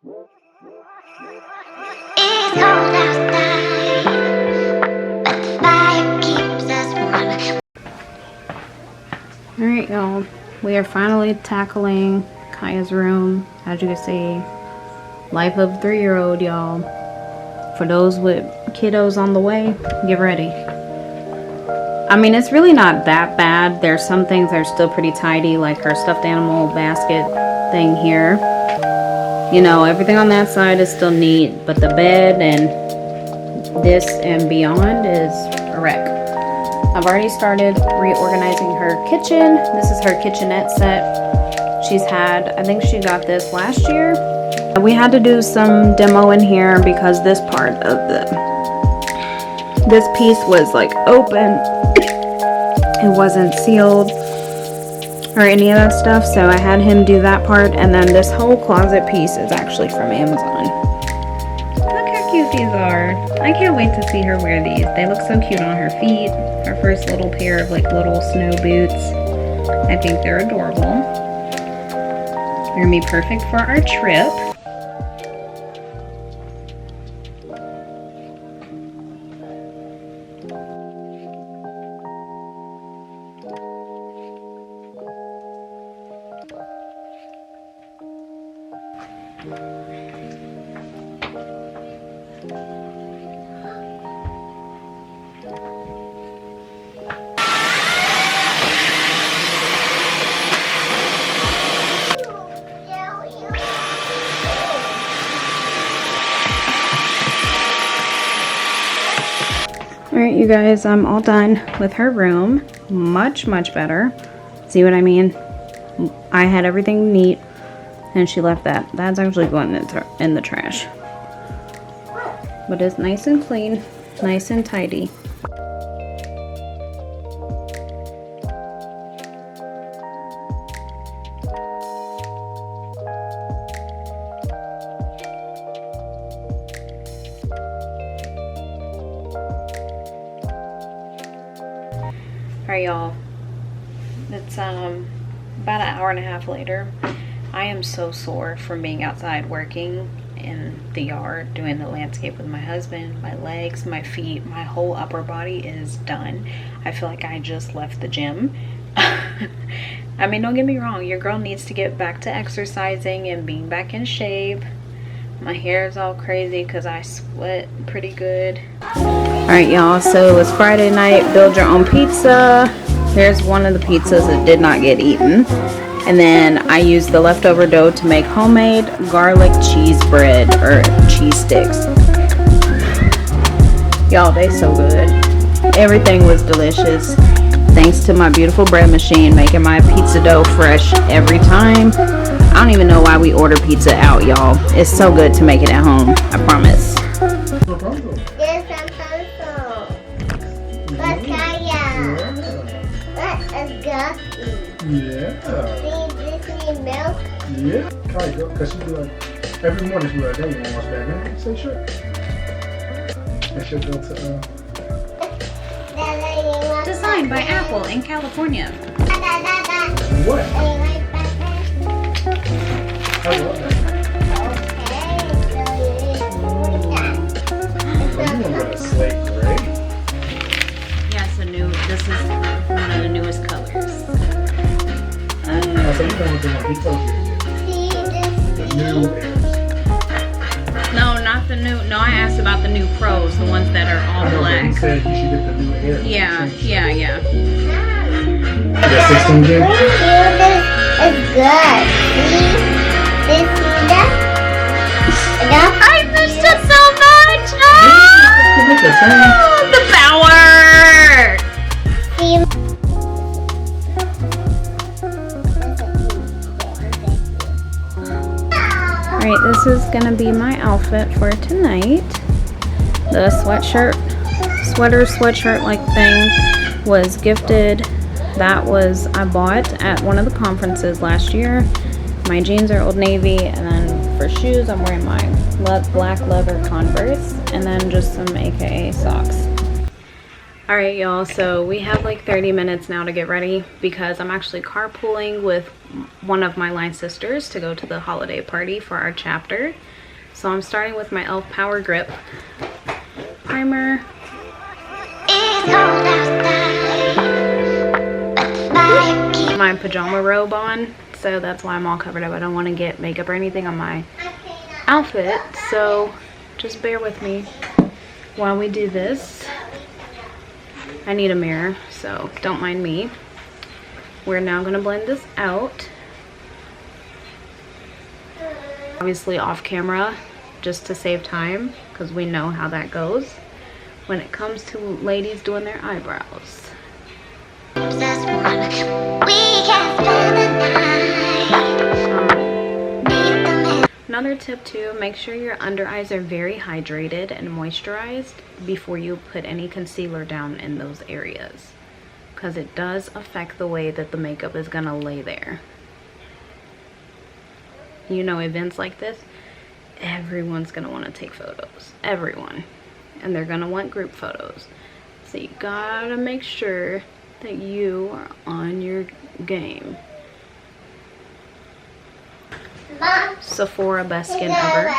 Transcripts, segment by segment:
It's cold outside, but the fire keeps us warm. Alright, y'all. We are finally tackling Kaya's room. As you can see, life of a 3-year-old, y'all. For those with kiddos on the way, get ready. I mean, it's really not that bad. There's some things that are still pretty tidy, like her stuffed animal basket thing here. You know, everything on that side is still neat, but the bed and this and beyond is a wreck. I've already started reorganizing her kitchen. This is her kitchenette set. She's had, I think she got this last year. We had to do some demo in here because this part of this piece was like open. It wasn't sealed or any of that stuff, so I had him do that part, and then this whole closet piece is actually from Amazon. Look how cute these are. I can't wait to see her wear these. They look so cute on her feet. Her first little pair of like little snow boots. I think they're adorable. They're gonna be perfect for our trip. Alright, you guys, I'm all done with her room. Much better. See what I mean? I had everything neat, and she left that. That's actually going in the trash. But it's nice and clean, nice and tidy. Alright, y'all, it's about an hour and a half later. I am so sore from being outside working in the yard doing the landscape with my husband. My legs, my feet, my whole upper body is done. I feel like I just left the gym. I mean, don't get me wrong, your girl needs to get back to exercising and being back in shape. My hair is all crazy because I sweat pretty good. Alright, y'all, so it was Friday night. Build your own pizza. Here's one of the pizzas that did not get eaten. And then I used the leftover dough to make homemade garlic cheese bread or cheese sticks. Y'all, they so good. Everything was delicious. Thanks to my beautiful bread machine making my pizza dough fresh every time. I don't even know why we order pizza out, y'all. It's so good to make it at home, I promise. There's some pencil. But Kaya, let us go. Yeah. See, this need milk. Yeah. Kaya, because she be like, every morning she be like, "Daddy, you want to wash that?" Man, say sure. And she'll go to, Designed by Apple in California. what? I love that. You want a slate gray? Yeah, it's a new, this is one of the newest colors. Oh, so you know what the one he told you. The new airs. No, not the new, no, I asked about the new Pros, the ones that are all I know, but he black. said you should get the new air. Yeah. Yeah, 16 gig? It's good. See? This is that. I missed it so much! You make the same. The power! Alright, this is gonna be my outfit for tonight. The sweatshirt like thing was gifted. That was, I bought at one of the conferences last year. My jeans are Old Navy, and then for shoes I'm wearing my black leather Converse, and then just some AKA socks. All right, y'all, so we have like 30 minutes now to get ready because I'm actually carpooling with one of my line sisters to go to the holiday party for our chapter. So I'm starting with my e.l.f. Power Grip primer. My pajama robe on, so that's why I'm all covered up. I don't want to get makeup or anything on my outfit, so just bear with me while we do this. I need a mirror, so don't mind me. We're now going to blend this out. Obviously off camera, just to save time, because we know how that goes when it comes to ladies doing their eyebrows. Another tip too, make sure your under eyes are very hydrated and moisturized before you put any concealer down in those areas, because it does affect the way that the makeup is gonna lay there. You know, events like this, everyone's gonna want to take photos, everyone, and they're gonna want group photos, so you gotta make sure that you are on your game. Mom, Sephora best skin ever.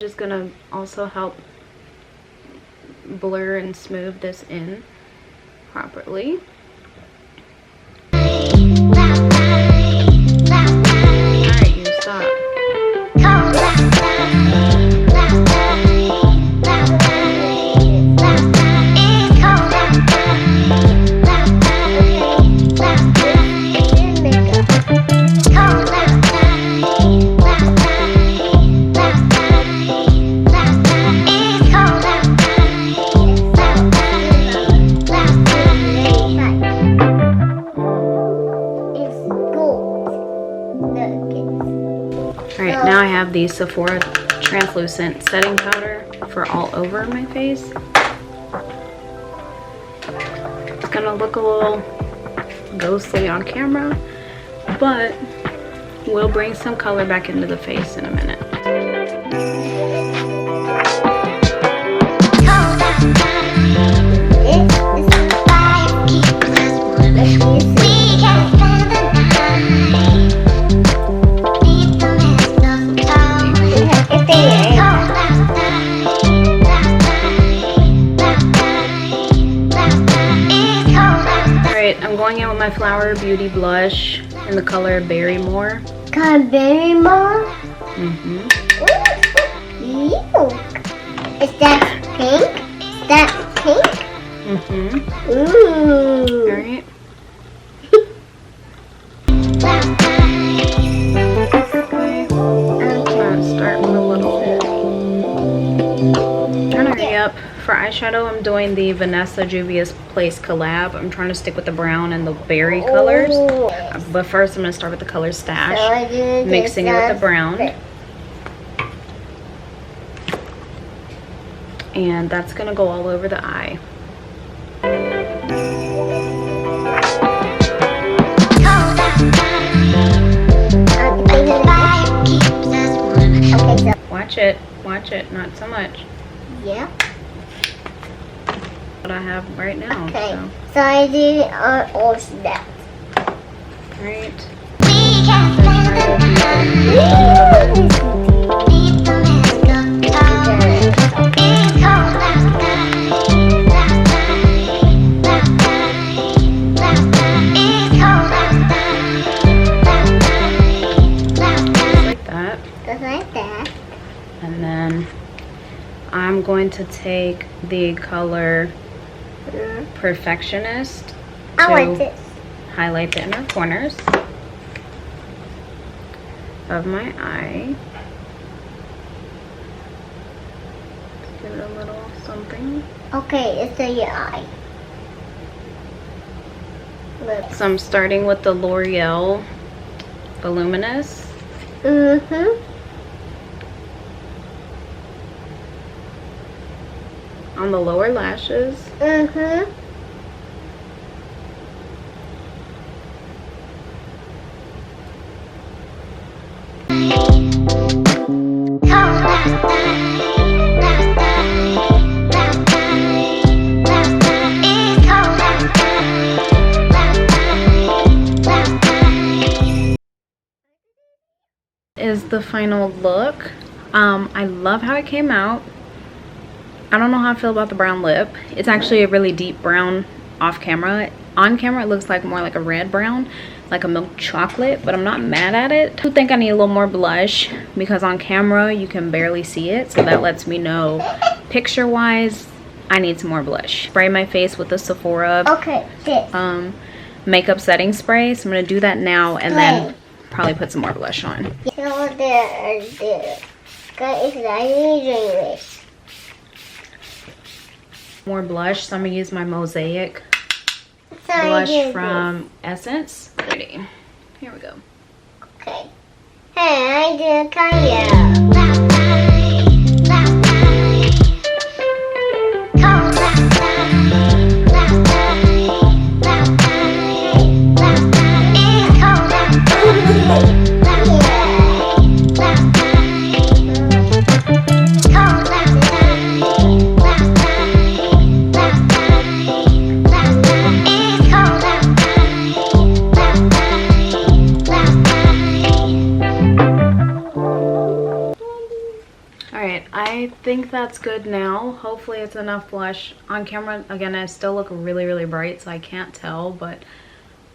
Just gonna also help blur and smooth this in properly. Alright, you stop. Alright, now I have the Sephora translucent setting powder for all over my face. It's gonna look a little ghostly on camera, but we'll bring some color back into the face in a minute. I'm going in with my Flower Beauty blush in the color Berry More. Berry More? Mm-hmm. Ew. Is that pink? Is that pink? Mm-hmm. Ooh. Alright. I'm gonna start with a little bit. Trying to hurry up. For eyeshadow, I'm doing the Vanessa Juvia's Place collab. I'm trying to stick with the brown and the berry colors. But first, I'm going to start with the color Stash, mixing it with the brown. And that's going to go all over the eye. Watch it, not so much. Yeah. What I have right now. Okay. So I did all steps. Right. going to take the color Perfectionist I to want this. highlight the inner corners of my eye. Give it a little something. Okay, it's in your eye. Look. So I'm starting with the L'Oreal Voluminous. Mm-hmm. On the lower lashes. Mm-hmm. Is the final look. I love how it came out. I don't know how I feel about the brown lip. It's actually a really deep brown off camera. On camera it looks like more like a red brown, like a milk chocolate, but I'm not mad at it. I do think I need a little more blush because on camera you can barely see it, so that lets me know picture wise I need some more blush. Spray my face with the Sephora makeup setting spray, so I'm gonna do that now and then probably put some more blush on. So there. Guys, I need this. More blush, so I'm gonna use my Mosaic blush from Essence. Ready? Here we go. Okay. Hey, I did Kaya. I think that's good now. Hopefully it's enough blush. On camera, again, I still look really, really bright, so I can't tell, but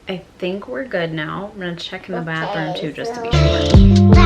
I think we're good now. I'm gonna check in the bathroom too, just to be sure.